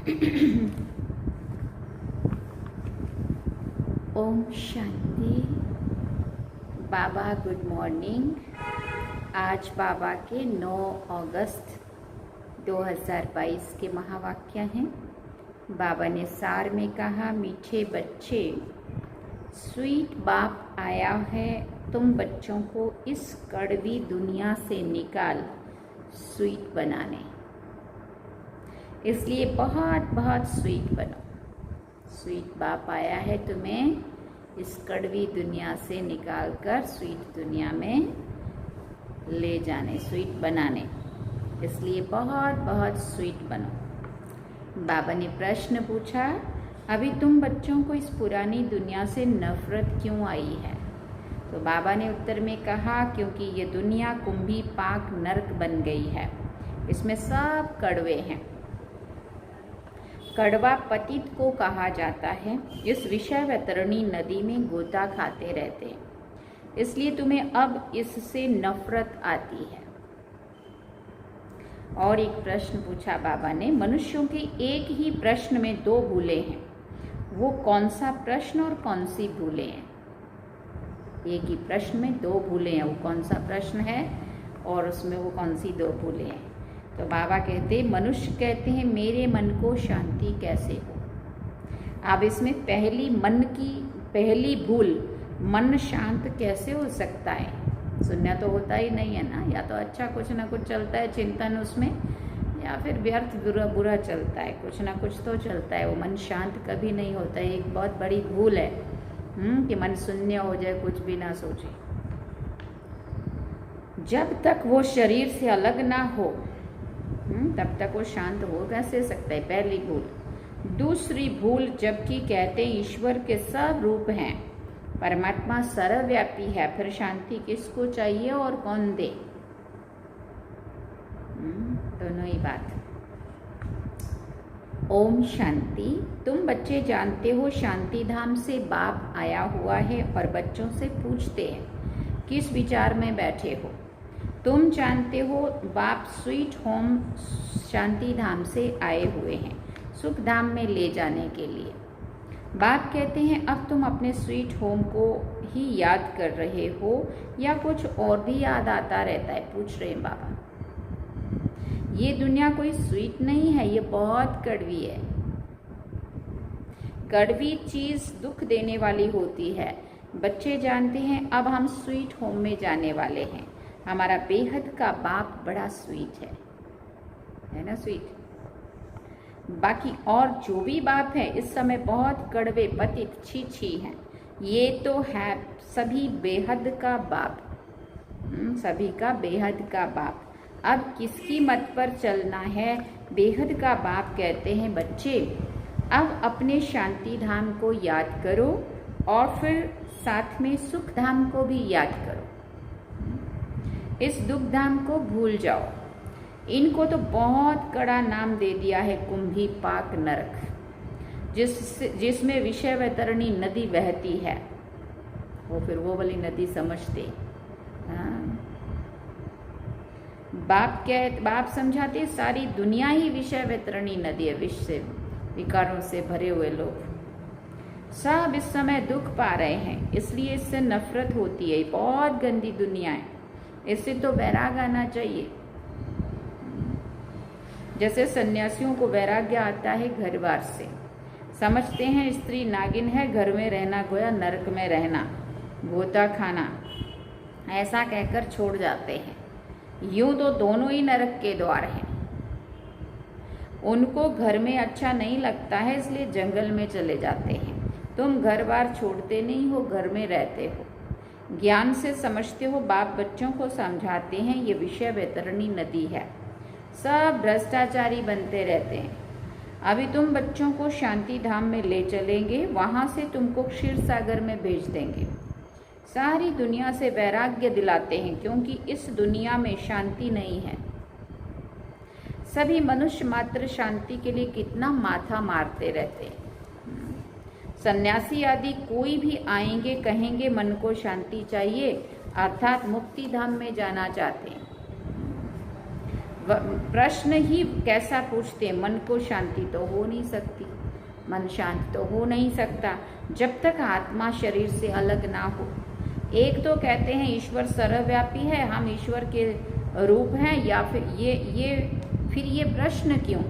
ओम शांति। बाबा good morning. आज बाबा के 9 अगस्त 2022 के महावाक्य हैं। बाबा ने सार में कहा, मीठे बच्चे, स्वीट बाप आया है तुम बच्चों को इस कड़वी दुनिया से निकाल स्वीट बनाने, इसलिए बहुत बहुत स्वीट बनो। स्वीट बाप आया है तुम्हें इस कड़वी दुनिया से निकाल कर स्वीट दुनिया में ले जाने, स्वीट बनाने, इसलिए बहुत बहुत स्वीट बनो। बाबा ने प्रश्न पूछा, अभी तुम बच्चों को इस पुरानी दुनिया से नफरत क्यों आई है? तो बाबा ने उत्तर में कहा, क्योंकि ये दुनिया कुंभी पाक नरक बन गई है, इसमें सब कड़वे हैं। कड़वा पतित को कहा जाता है, इस विषय वैतरणी नदी में गोता खाते रहते हैं, इसलिए तुम्हें अब इससे नफरत आती है। और एक प्रश्न पूछा बाबा ने, मनुष्यों के एक ही प्रश्न में 2 भूलें हैं, वो कौन सा प्रश्न और कौन सी भूलें हैं? एक ही प्रश्न में 2 भूलें हैं, वो कौन सा प्रश्न है और उसमें वो कौन सी 2 भूलें हैं? तो बाबा कहते, मनुष्य कहते हैं मेरे मन को शांति कैसे हो। अब इसमें पहली भूल, मन शांत कैसे हो सकता है? सुनना तो होता ही नहीं है ना, या तो अच्छा कुछ ना कुछ चलता है चिंतन उसमें, या फिर व्यर्थ बुरा चलता है, कुछ ना कुछ तो चलता है, वो मन शांत कभी नहीं होता है। एक बहुत बड़ी भूल है कि मन शून्य हो जाए, कुछ भी ना सोचे। जब तक वो शरीर से अलग ना हो तब तक वो शांत हो कैसे सकता है? पहली भूल। दूसरी भूल, जबकि कहते हैं ईश्वर के सब रूप हैं, परमात्मा सर्वव्यापी है, फिर शांति किसको चाहिए और कौन दे? दोनों ही बात। ओम शांति। तुम बच्चे जानते हो शांति धाम से बाप आया हुआ है और बच्चों से पूछते हैं किस विचार में बैठे हो। तुम जानते हो बाप स्वीट होम शांति धाम से आए हुए हैं, सुख धाम में ले जाने के लिए। बाप कहते हैं अब तुम अपने स्वीट होम को ही याद कर रहे हो या कुछ और भी याद आता रहता है? पूछ रहे हैं बाबा। ये दुनिया कोई स्वीट नहीं है, ये बहुत कड़वी है। कड़वी चीज दुख देने वाली होती है। बच्चे जानते हैं अब हम स्वीट होम में जाने वाले हैं। हमारा बेहद का बाप बड़ा स्वीट है ना? स्वीट। बाकी और जो भी बाप है इस समय बहुत कड़वे पतित छी हैं। ये तो है सभी बेहद का बाप, सभी का बेहद का बाप। अब किसकी मत पर चलना है? बेहद का बाप कहते हैं, बच्चे अब अपने शांति धाम को याद करो और फिर साथ में सुख धाम को भी याद करो। इस दुख धाम को भूल जाओ। इनको तो बहुत कड़ा नाम दे दिया है, कुंभी पाक नरक, जिसमें विषय वैतरणी नदी बहती है। वो फिर वो वाली नदी समझते। बाप समझाते सारी दुनिया ही विषय वैतरणी नदी है, विष से विकारों से भरे हुए लोग सब इस समय दुख पा रहे हैं, इसलिए इससे नफरत होती है। बहुत गंदी दुनिया है, इससे तो वैराग आना चाहिए। जैसे सन्यासियों को वैराग्य आता है घर बार से, समझते हैं स्त्री नागिन है, घर में रहना गोया नरक में रहना, गोता खाना, ऐसा कहकर छोड़ जाते हैं। यूं तो दोनों ही नरक के द्वार हैं। उनको घर में अच्छा नहीं लगता है, इसलिए जंगल में चले जाते हैं। तुम घर बार छोड़ते नहीं हो, घर में रहते हो। ज्ञान से समझते हो। बाप बच्चों को समझाते हैं ये विषय वैतरणी नदी है, सब भ्रष्टाचारी बनते रहते हैं। अभी तुम बच्चों को शांति धाम में ले चलेंगे, वहां से तुमको क्षीर सागर में भेज देंगे। सारी दुनिया से वैराग्य दिलाते हैं, क्योंकि इस दुनिया में शांति नहीं है। सभी मनुष्य मात्र शांति के लिए कितना माथा मारते रहते हैं। सन्यासी आदि कोई भी आएंगे, कहेंगे मन को शांति चाहिए, अर्थात मुक्ति धाम में जाना चाहते हैं। प्रश्न ही कैसा पूछते, मन को शांति तो हो नहीं सकती, मन शांत तो हो नहीं सकता जब तक आत्मा शरीर से अलग ना हो। एक तो कहते हैं ईश्वर सर्वव्यापी है, हम ईश्वर के रूप हैं, या फिर ये प्रश्न क्यों,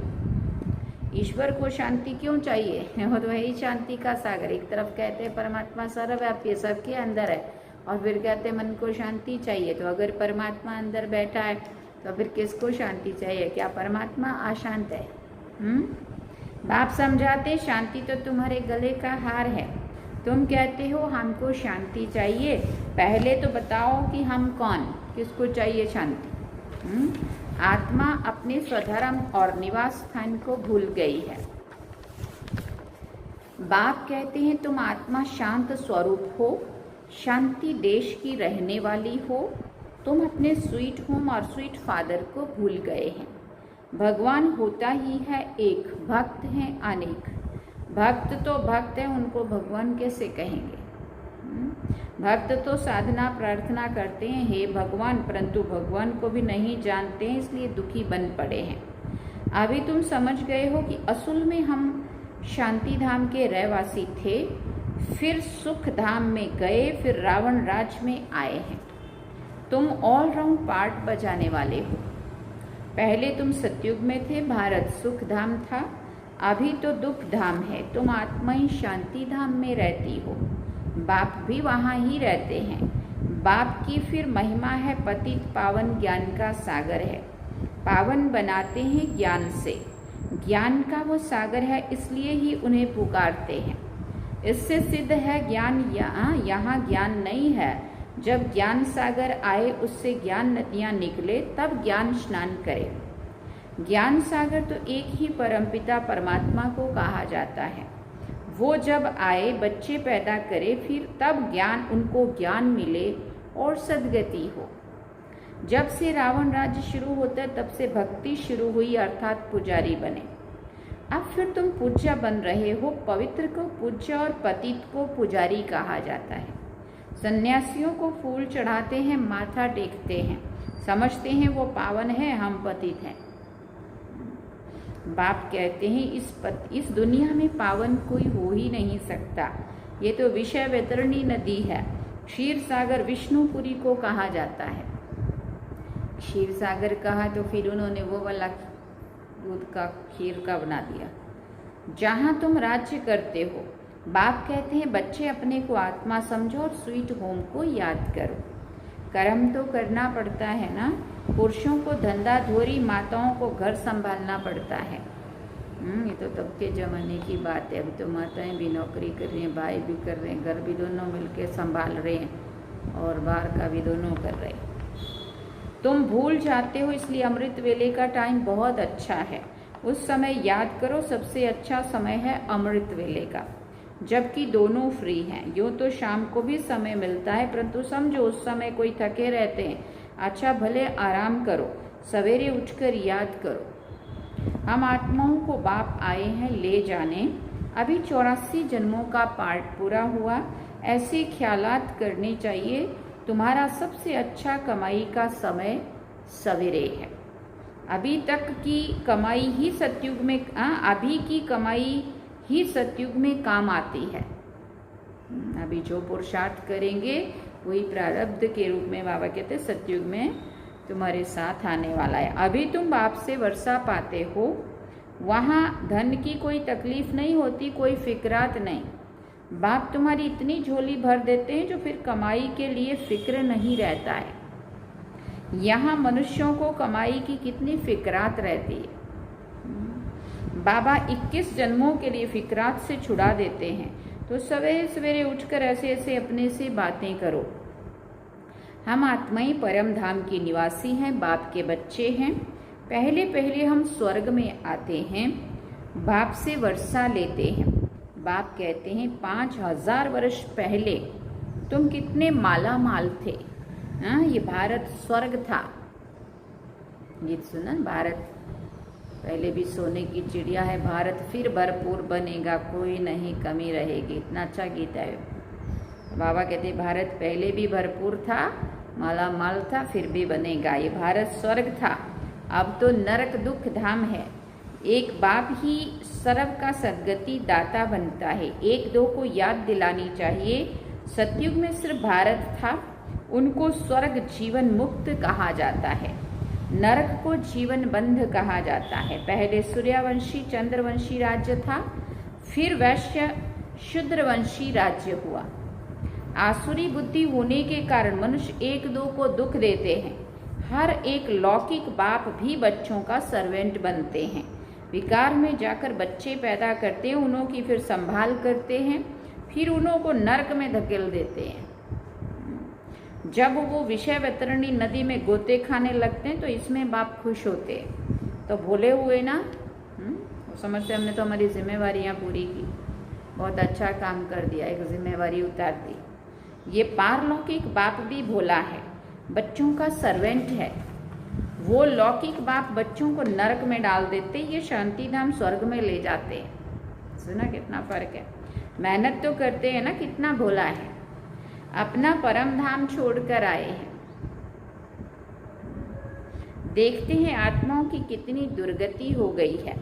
ईश्वर को शांति क्यों चाहिए, वो तो है ही शांति का सागर। एक तरफ कहते हैं परमात्मा सर्वव्यापी है, सबके अंदर है, और फिर कहते हैं मन को शांति चाहिए। तो अगर परमात्मा अंदर बैठा है तो फिर किसको शांति चाहिए? क्या परमात्मा अशांत है? बाप समझाते शांति तो तुम्हारे गले का हार है, तुम कहते हो हमको शांति चाहिए, पहले तो बताओ कि हम कौन, किसको चाहिए शांति? आत्मा अपने स्वधर्म और निवास स्थान को भूल गई है। बाप कहते हैं तुम आत्मा शांत स्वरूप हो, शांति देश की रहने वाली हो, तुम अपने स्वीट होम और स्वीट फादर को भूल गए हैं। भगवान होता ही है एक, भक्त हैं अनेक। भक्त तो भक्त है, उनको भगवान कैसे कहेंगे? भक्त तो साधना प्रार्थना करते हैं हे भगवान, परंतु भगवान को भी नहीं जानते हैं, इसलिए दुखी बन पड़े हैं। अभी तुम समझ गए हो कि असल में हम शांति धाम के रहवासी थे, फिर सुख धाम में गए, फिर रावण राज में आए हैं। तुम ऑल राउंड पार्ट बजाने वाले हो। पहले तुम सतयुग में थे, भारत सुख धाम था, अभी तो दुख धाम है। तुम आत्मा ही शांति धाम में रहती हो, बाप भी वहाँ ही रहते हैं। बाप की फिर महिमा है पतित पावन ज्ञान का सागर है, पावन बनाते हैं ज्ञान से, ज्ञान का वो सागर है, इसलिए ही उन्हें पुकारते हैं। इससे सिद्ध है ज्ञान यहाँ ज्ञान नहीं है। जब ज्ञान सागर आए, उससे ज्ञान नदियाँ निकले, तब ज्ञान स्नान करे। ज्ञान सागर तो एक ही परमपिता परमात्मा को कहा जाता है। वो जब आए, बच्चे पैदा करे, फिर तब ज्ञान उनको ज्ञान मिले और सद्गति हो। जब से रावण राज्य शुरू होता है, तब से भक्ति शुरू हुई, अर्थात पुजारी बने। अब फिर तुम पूज्य बन रहे हो। पवित्र को पूज्य और पतित को पुजारी कहा जाता है। सन्यासियों को फूल चढ़ाते हैं, माथा टेकते हैं, समझते हैं वो पावन है, हम पतित हैं। बाप कहते हैं इस दुनिया में पावन कोई हो ही नहीं सकता, ये तो विषय वैतरणी नदी है। क्षीर सागर विष्णुपुरी को कहा जाता है। क्षीर सागर कहा तो फिर उन्होंने वो वाला दूध का खीर का बना दिया जहाँ तुम राज्य करते हो। बाप कहते हैं बच्चे अपने को आत्मा समझो और स्वीट होम को याद करो। कर्म तो करना पड़ता है ना, पुरुषों को धंधा धोरी, माताओं को घर संभालना पड़ता है। ये तो तब के ज़माने की बात है। अभी तो माताएं भी नौकरी कर रही हैं, भाई भी कर रहे हैं, घर भी दोनों मिलके संभाल रहे हैं और बाहर का भी दोनों कर रहे हैं। तुम भूल जाते हो, इसलिए अमृत वेले का टाइम बहुत अच्छा है। उस समय याद करो, सबसे अच्छा समय है अमृत वेले का, जबकि दोनों फ्री हैं। यूँ तो शाम को भी समय मिलता है, परंतु समझो उस समय कोई थके रहते हैं। अच्छा भले आराम करो, सवेरे उठकर याद करो। हम आत्माओं को बाप आए हैं ले जाने। अभी 84 जन्मों का पार्ट पूरा हुआ। ऐसे ख्यालात करने चाहिए। तुम्हारा सबसे अच्छा कमाई का समय सवेरे है। अभी तक की कमाई ही सतयुग में अभी की कमाई ही सतयुग में काम आती है। अभी जो पुरुषार्थ करेंगे वही प्रारब्ध के रूप में बाबा कहते हैं सतयुग में तुम्हारे साथ आने वाला है। अभी तुम बाप से वर्षा पाते हो, वहाँ धन की कोई तकलीफ नहीं होती, कोई फिक्रात नहीं। बाप तुम्हारी इतनी झोली भर देते हैं जो फिर कमाई के लिए फिक्र नहीं रहता है। यहाँ मनुष्यों को कमाई की कितनी फिक्रात रहती है। बाबा 21 जन्मों के लिए फिक्रात से छुड़ा देते हैं। तो सवेरे सवेरे उठकर ऐसे ऐसे अपने से बातें करो। हम आत्माएं परम धाम की निवासी हैं, बाप के बच्चे हैं। पहले पहले हम स्वर्ग में आते हैं, बाप से वर्षा लेते हैं। बाप कहते हैं 5000 वर्ष पहले तुम कितने माला माल थे। ये भारत स्वर्ग था। गीत सुना, भारत पहले भी सोने की चिड़िया है, भारत फिर भरपूर बनेगा, कोई नहीं कमी रहेगी। इतना अच्छा गीत है। बाबा कहते भारत पहले भी भरपूर था, माला माल था, फिर भी बनेगा। ये भारत स्वर्ग था। अब तो नरक दुख धाम है। एक बाप ही सर्व का सद्गति दाता बनता है। एक दो को याद दिलानी चाहिए, सतयुग में सिर्फ भारत था, उनको स्वर्ग जीवन मुक्त कहा जाता है, नरक को जीवन बंध कहा जाता है। पहले सूर्यवंशी चंद्रवंशी राज्य था, फिर वैश्य शूद्रवंशी राज्य हुआ। आसुरी बुद्धि होने के कारण मनुष्य एक दो को दुख देते हैं। हर एक लौकिक बाप भी बच्चों का सर्वेंट बनते हैं, विकार में जाकर बच्चे पैदा करते हैं, उन्हों की फिर संभाल करते हैं, फिर उन्हों को नरक में धकेल देते हैं। जब वो विषय वैतरणी नदी में गोते खाने लगते हैं तो इसमें बाप खुश होते हैं। तो भोले हुए ना, वो समझते हमने तो हमारी जिम्मेवारियाँ पूरी की, बहुत अच्छा काम कर दिया, एक जिम्मेवारी उतार दी। ये पारलौकिक बाप भी भोला है, बच्चों का सर्वेंट है। वो लौकिक बाप बच्चों को नरक में डाल देते, ये शांति धाम स्वर्ग में ले जाते हैं। सुना कितना फर्क है। मेहनत तो करते हैं ना, कितना भोला है, अपना परम धाम छोड़कर आए हैं। देखते हैं आत्माओं की कितनी दुर्गति हो गई है।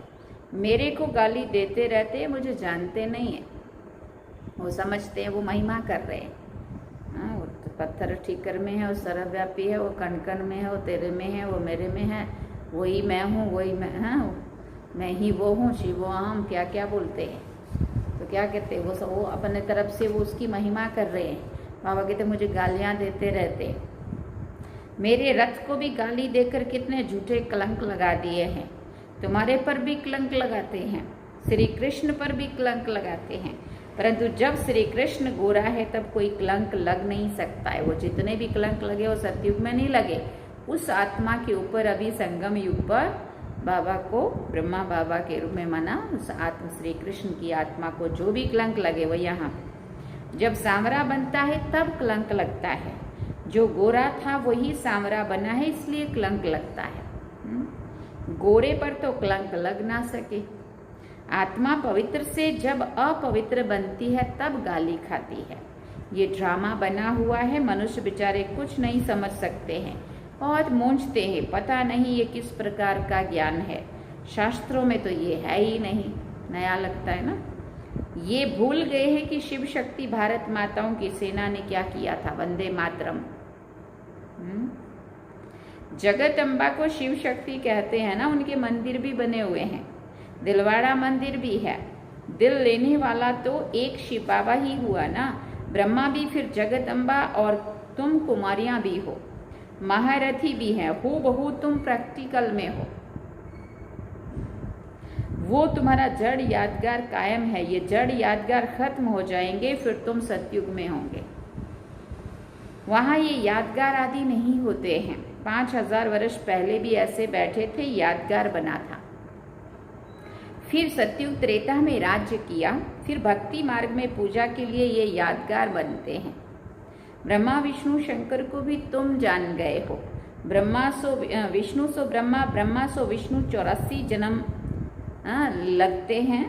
मेरे को गाली देते रहते हैं, मुझे जानते नहीं है। वो समझते हैं वो महिमा कर रहे हैं। वो तो पत्थर ठीकर में है, वो सर्वव्यापी है, वो कण कण में है, वो तेरे में है, वो मेरे में है, वही मैं हूँ, वही मैं, हाँ मैं ही वो हूँ, शिवो हम, क्या क्या बोलते हैं। तो क्या कहते हैं वो अपने तरफ से वो उसकी महिमा कर रहे हैं। बाबा कहते मुझे गालियाँ देते रहते, मेरे रथ को भी गाली देकर कितने झूठे कलंक लगा दिए हैं। तुम्हारे पर भी कलंक लगाते हैं, श्री कृष्ण पर भी कलंक लगाते हैं, परंतु जब श्री कृष्ण गोरा है तब कोई कलंक लग नहीं सकता है। वो जितने भी कलंक लगे वो सतयुग में नहीं लगे, उस आत्मा के ऊपर अभी संगम युग पर बाबा को ब्रह्मा बाबा के रूप में माना। उस आत्मा श्री कृष्ण की आत्मा को जो भी कलंक लगे वो यहाँ जब सांवरा बनता है तब कलंक लगता है। जो गोरा था वही सांवरा बना है, इसलिए कलंक लगता है। गोरे पर तो कलंक लग ना सके। आत्मा पवित्र से जब अपवित्र बनती है तब गाली खाती है। ये ड्रामा बना हुआ है, मनुष्य बेचारे कुछ नहीं समझ सकते हैं, बहुत मूंझते हैं, पता नहीं ये किस प्रकार का ज्ञान है। शास्त्रों में तो ये है ही नहीं, नया लगता है ना। ये भूल गए हैं कि शिव शक्ति भारत माताओं की सेना ने क्या किया था, वंदे मातरम। जगत अम्बा को शिव शक्ति कहते हैं ना, उनके मंदिर भी बने हुए हैं, दिलवाड़ा मंदिर भी है। दिल लेने वाला तो एक शिव बाबा ही हुआ ना, ब्रह्मा भी फिर जगत अम्बा, और तुम कुमारियां भी हो, महारथी भी हैं, हूबहू तुम प्रैक्टिकल में हो। वो तुम्हारा जड़ यादगार कायम है, ये जड़ यादगार खत्म हो जाएंगे, फिर तुम सतयुग में होंगे। वहाँ ये यादगार आदि नहीं होते हैं। 5000 वर्ष पहले भी ऐसे बैठे थे, यादगार बना था। फिर सतयुग त्रेता में राज्य किया, फिर भक्ति मार्ग में पूजा के लिए ये यादगार बनते हैं। ब्रह्मा विष्णु शंकर को भी तुम जान गए हो। ब्रह्मा सो विष्णु सो ब्रह्मा, ब्रह्मा सो विष्णु 84 जन्म लगते हैं।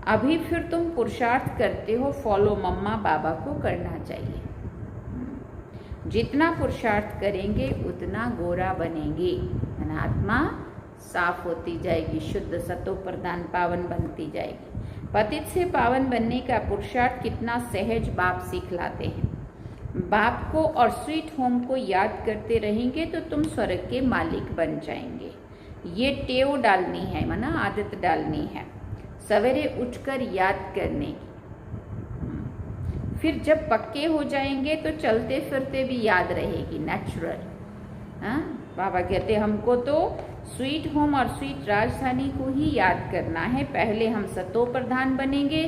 अभी फिर तुम पुरुषार्थ करते हो, फॉलो मम्मा बाबा को करना चाहिए। जितना पुरुषार्थ करेंगे उतना गोरा बनेंगे, आत्मा साफ होती जाएगी, शुद्ध सतो प्रधान पावन बनती जाएगी। पतित से पावन बनने का पुरुषार्थ कितना सहज बाप सिखलाते हैं। बाप को और स्वीट होम को याद करते रहेंगे तो तुम स्वर्ग के मालिक बन जाएंगे। ये टेव डालनी है, माना आदत डालनी है, सवेरे उठकर याद करने की। फिर जब पक्के हो जाएंगे तो चलते फिरते भी याद रहेगी, नेचुरल। बाबा कहते हमको तो स्वीट होम और स्वीट राजधानी को ही याद करना है। पहले हम सतो प्रधान बनेंगे,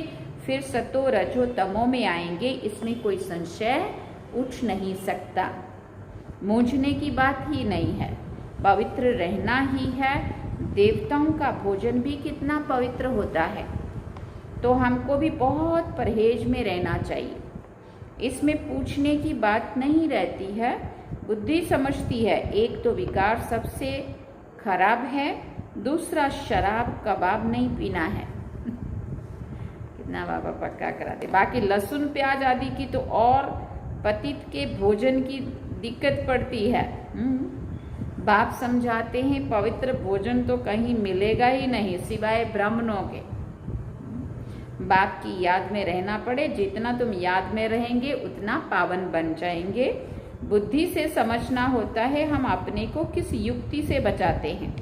फिर सतो रजो तमो में आएंगे, इसमें कोई संशय उठ नहीं सकता। मूंझने की बात ही नहीं है, पवित्र रहना ही है। देवताओं का भोजन भी कितना पवित्र होता है, तो हमको भी बहुत परहेज में रहना चाहिए। इसमें पूछने की बात नहीं रहती है, बुद्धि समझती है। एक तो विकार सबसे खराब है, दूसरा शराब कबाब नहीं पीना है। कितना बाबा पक्का कराते। बाकी लहसुन प्याज आदि की तो और पतित के भोजन की दिक्कत पड़ती है। बाप समझाते हैं पवित्र भोजन तो कहीं मिलेगा ही नहीं सिवाय ब्राह्मणों के। बाप की याद में रहना पड़े, जितना तुम याद में रहेंगे उतना पावन बन जाएंगे। बुद्धि से समझना होता है हम अपने को किस युक्ति से बचाते हैं,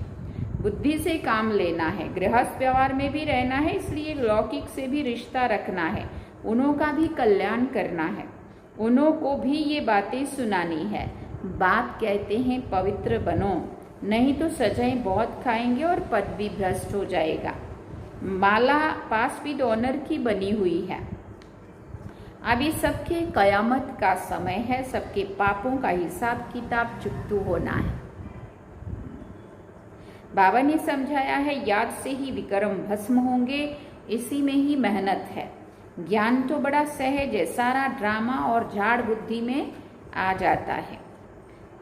बुद्धि से काम लेना है। गृहस्थ व्यवहार में भी रहना है, इसलिए लौकिक से भी रिश्ता रखना है, उन्हों का भी कल्याण करना है, उन्हों को भी ये बातें सुनानी है। बाप कहते हैं पवित्र बनो, नहीं तो सजाएं बहुत खाएंगे और पद भी भ्रष्ट हो जाएगा। माला पास विद ऑनर की बनी हुई है। अभी सबके कयामत का समय है, सबके पापों का हिसाब किताब चुकतू होना है। बाबा ने समझाया है याद से ही विक्रम भस्म होंगे, इसी में ही मेहनत है। ज्ञान तो बड़ा सहज है, सारा ड्रामा और झाड़ बुद्धि में आ जाता है।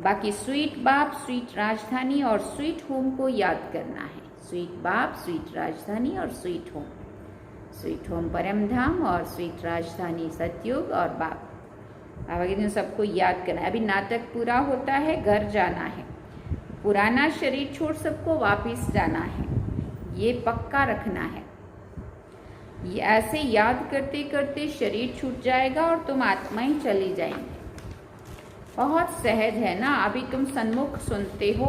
बाकी स्वीट बाप, स्वीट राजधानी और स्वीट होम को याद करना है। स्वीट बाप, स्वीट राजधानी और स्वीट होम। स्वीट होम परम धाम और स्वीट राजधानी सतयुग और बाप। अब सबको याद करना है। अभी नाटक पूरा होता है, घर जाना है, पुराना शरीर छोड़ सबको वापिस जाना है, ये पक्का रखना है। ये ऐसे याद करते करते शरीर छूट जाएगा और तुम आत्माएं चली जाएंगी। बहुत सहज है ना। अभी तुम सन्मुख सुनते हो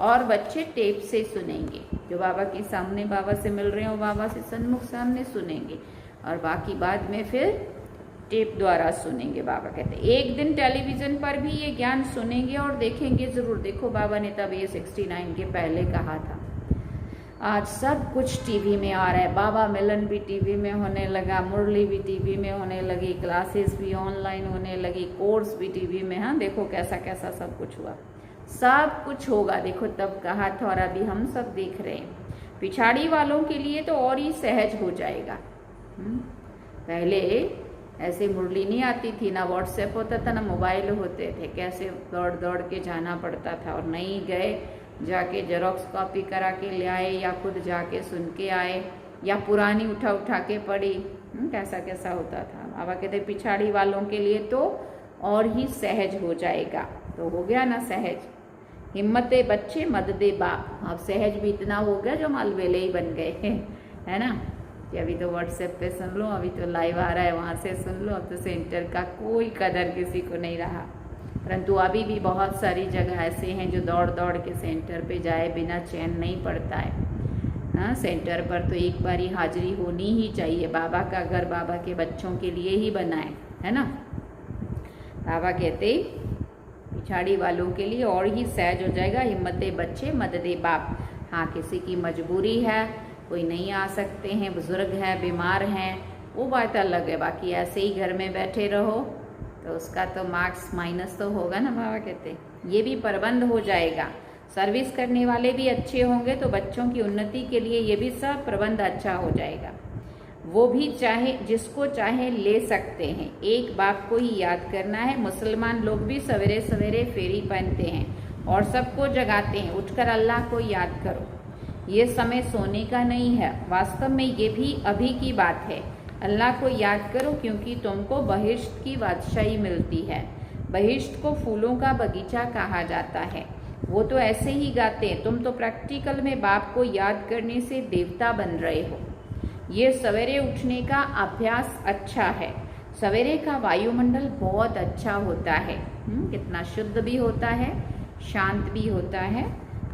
और बच्चे टेप से सुनेंगे। जो बाबा के सामने बाबा से मिल रहे हो बाबा से सन्मुख सामने सुनेंगे और बाकी बाद में फिर टेप द्वारा सुनेंगे। बाबा कहते हैं एक दिन टेलीविजन पर भी ये ज्ञान सुनेंगे और देखेंगे जरूर। देखो बाबा ने तब ये 69 के पहले कहा था। आज सब कुछ टीवी में आ रहा है। बाबा मिलन भी टीवी में होने लगा, मुरली भी टीवी में होने लगी, क्लासेस भी ऑनलाइन होने लगी, कोर्स भी टीवी में। हाँ देखो कैसा कैसा सब कुछ हुआ, सब कुछ होगा। देखो तब कहा था और अभी हम सब देख रहे हैं। पिछाड़ी वालों के लिए तो और ही सहज हो जाएगा। पहले ऐसे मुरली नहीं आती थी, ना व्हाट्सएप होता था, ना मोबाइल होते थे। कैसे दौड़ दौड़ के जाना पड़ता था और नहीं गए जाके जेरोक्स कॉपी करा के ले आए या खुद जाके सुन के आए या पुरानी उठा उठा के पढ़ी। कैसा कैसा होता था। बाबा कहते पिछाड़ी वालों के लिए तो और ही सहज हो जाएगा। तो हो गया ना सहज। हिम्मते बच्चे मददे बाप। अब सहज भी इतना हो गया जो मालवेले ही बन गए है ना। कि अभी तो व्हाट्सएप पे सुन लो, अभी तो लाइव आ रहा है वहाँ से सुन लो। अब तो सेंटर का कोई कदर किसी को नहीं रहा। परंतु अभी भी बहुत सारी जगह ऐसे हैं जो दौड़ दौड़ के सेंटर पे जाए बिना चैन नहीं पड़ता है। हाँ सेंटर पर तो एक बारी हाजिरी होनी ही चाहिए। बाबा का घर बाबा के बच्चों के लिए ही बना है ना। बाबा कहते पिछाड़ी वालों के लिए और ही सहज हो जाएगा। हिम्मते बच्चे मददे बाप। हाँ किसी की मजबूरी है, कोई नहीं आ सकते हैं, बुजुर्ग हैं, बीमार हैं, वो बात अलग है। बाकी ऐसे ही घर में बैठे रहो तो उसका तो मार्क्स माइनस तो होगा ना। बाबा कहते ये भी प्रबंध हो जाएगा। सर्विस करने वाले भी अच्छे होंगे तो बच्चों की उन्नति के लिए ये भी सब प्रबंध अच्छा हो जाएगा। वो भी चाहे जिसको चाहे ले सकते हैं। एक बाप को ही याद करना है। मुसलमान लोग भी सवेरे सवेरे फेरी पहनते हैं और सबको जगाते हैं, उठकर अल्लाह को याद करो। ये समय सोने का नहीं है, वास्तव में ये भी अभी की बात है। अल्लाह को याद करो क्योंकि तुमको बहिश्त की बादशाही मिलती है। बहिश्त को फूलों का बगीचा कहा जाता है। वो तो ऐसे ही गाते हैं, तुम तो प्रैक्टिकल में बाप को याद करने से देवता बन रहे हो। ये सवेरे उठने का अभ्यास अच्छा है। सवेरे का वायुमंडल बहुत अच्छा होता है। कितना शुद्ध भी होता है, शांत भी होता है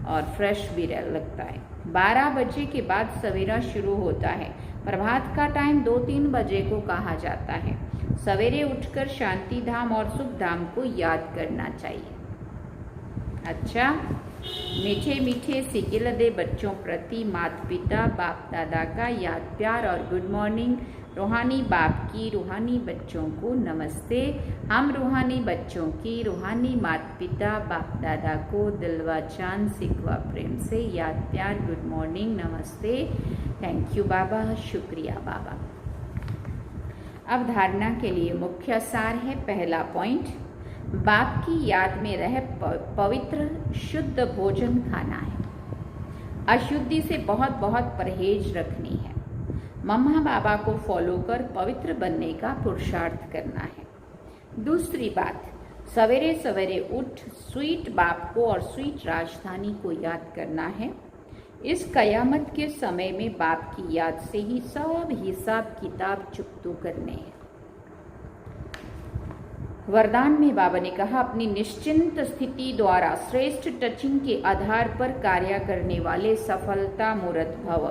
और फ्रेश भी लगता है। 12 बजे के बाद सवेरा शुरू होता है। प्रभात का टाइम 2-3 बजे को कहा जाता है। सवेरे उठकर शांति धाम और सुख धाम को याद करना चाहिए। अच्छा, मीठे मीठे सिगिल दे बच्चों प्रति माता पिता बाप दादा का याद प्यार और गुड मॉर्निंग। रूहानी बाप की रूहानी बच्चों को नमस्ते। हम रूहानी बच्चों की रूहानी माता पिता बाप दादा को दिलवा चांद सिकवा प्रेम से याद प्यार गुड मॉर्निंग नमस्ते। थैंक यू बाबा, शुक्रिया बाबा। अब धारणा के लिए मुख्य सार है। पहला पॉइंट, बाप की याद में रह पवित्र शुद्ध भोजन खाना है। अशुद्धि से बहुत बहुत परहेज रखनी है। मम्मा बाबा को फॉलो कर पवित्र बनने का पुरुषार्थ करना है। दूसरी बात, सवेरे सवेरे उठ स्वीट बाप को और स्वीट राजधानी को याद करना है। इस कयामत के समय में बाप की याद से ही सब हिसाब किताब चुकतो करने हैं। वरदान में बाबा ने कहा, अपनी निश्चिंत स्थिति द्वारा श्रेष्ठ टचिंग के आधार पर कार्य करने वाले सफलता मूर्त भव।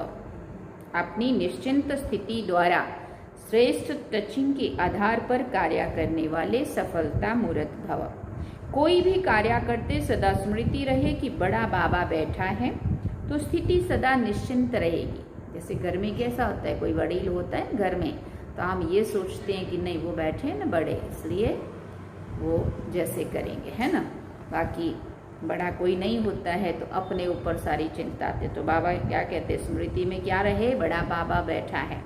अपनी निश्चिंत स्थिति द्वारा श्रेष्ठ टचिंग के आधार पर कार्य करने वाले सफलता मूर्त भव। कोई भी कार्य करते सदा स्मृति रहे कि बड़ा बाबा बैठा है, तो स्थिति सदा निश्चिंत रहेगी। जैसे घर में कैसा होता है, कोई वडील होता है घर में, तो हम ये सोचते हैं कि नहीं वो बैठे हैं ना बड़े, इसलिए वो जैसे करेंगे, है ना। बाकी बड़ा कोई नहीं होता है तो अपने ऊपर सारी चिंता आती। तो बाबा क्या कहते हैं, स्मृति में क्या रहे, बड़ा बाबा बैठा है,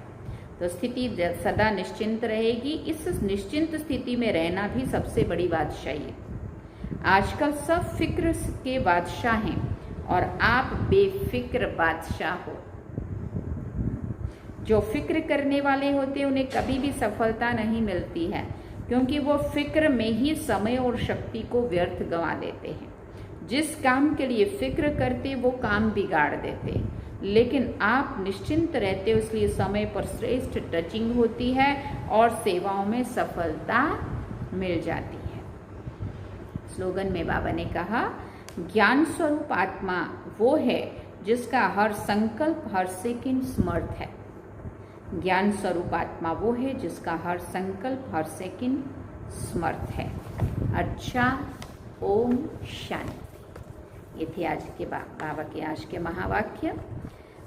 तो स्थिति सदा निश्चिंत रहेगी। इस निश्चिंत स्थिति में रहना भी सबसे बड़ी बादशाही है। आजकल सब फिक्र के बादशाह हैं और आप बेफिक्र बादशाह हो। जो फिक्र करने वाले होते हैं उन्हें कभी भी सफलता नहीं मिलती है, क्योंकि वो फिक्र में ही समय और शक्ति को व्यर्थ गंवा देते हैं। जिस काम के लिए फिक्र करते वो काम बिगाड़ देते, लेकिन आप निश्चिंत रहते हो, इसलिए समय पर श्रेष्ठ टचिंग होती है और सेवाओं में सफलता मिल जाती है। स्लोगन में बाबा ने कहा, ज्ञान स्वरूप आत्मा वो है जिसका हर संकल्प हर सेकंड समर्थ है। ज्ञान स्वरूप आत्मा वो है जिसका हर संकल्प हर सेकंड समर्थ है। अच्छा, ओम शांति। ये थे आज के बाबा के आज के महावाक्य।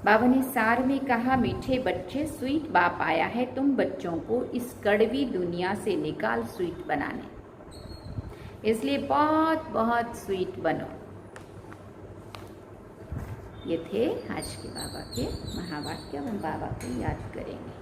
बाबा ने सार में कहा, मीठे बच्चे, स्वीट बाप आया है तुम बच्चों को इस कड़वी दुनिया से निकाल स्वीट बनाने, इसलिए बहुत बहुत स्वीट बनो। ये थे आज के बाबा के महावाक्य। हम बाबा को याद करेंगे।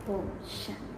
ओम शांति।